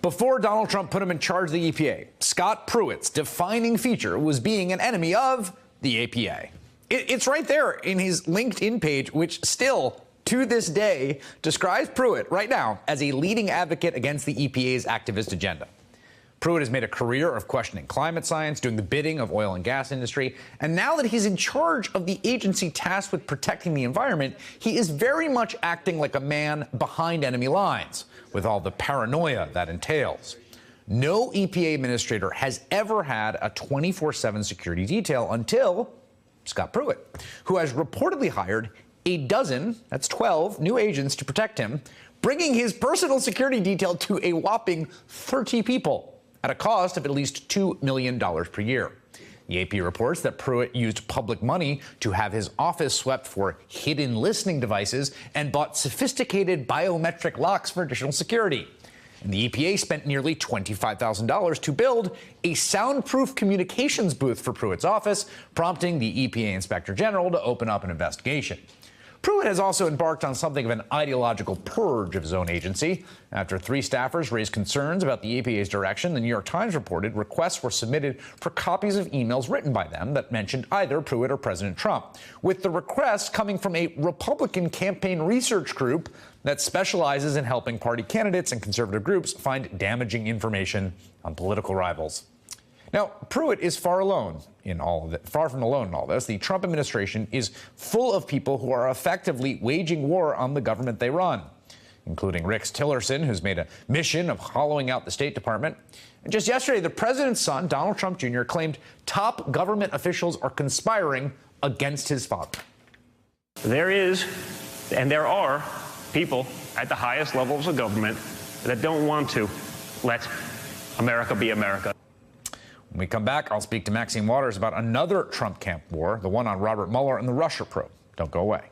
Before Donald Trump put him in charge of the EPA, Scott Pruitt's defining feature was being an enemy of the EPA. It's right there in his LinkedIn page, which still, to this day, describes Pruitt right now as a leading advocate against the EPA's activist agenda. Pruitt has made a career of questioning climate science, doing the bidding of oil and gas industry, and now that he's in charge of the agency tasked with protecting the environment, he is very much acting like a man behind enemy lines, with all the paranoia that entails. No EPA administrator has ever had a 24/7 security detail until Scott Pruitt, who has reportedly hired a dozen, that's 12, new agents to protect him, bringing his personal security detail to a whopping 30 people at a cost of at least $2 million per year. The AP reports that Pruitt used public money to have his office swept for hidden listening devices and bought sophisticated biometric locks for additional security. And the EPA spent nearly $25,000 to build a soundproof communications booth for Pruitt's office, prompting the EPA Inspector General to open up an investigation. Pruitt has also embarked on something of an ideological purge of his own agency. After 3 staffers raised concerns about the EPA's direction, the New York Times reported requests were submitted for copies of emails written by them that mentioned either Pruitt or President Trump, with the requests coming from a Republican campaign research group that specializes in helping party candidates and conservative groups find damaging information on political rivals. Now, Pruitt is far from alone in all this. The Trump administration is full of people who are effectively waging war on the government they run, including Rex Tillerson, who's made a mission of hollowing out the State Department. And just yesterday, the president's son, Donald Trump Jr., claimed top government officials are conspiring against his father. There is, and there are, people at the highest levels of government that don't want to let America be America. When we come back, I'll speak to Maxine Waters about another Trump camp war, the one on Robert Mueller and the Russia probe. Don't go away.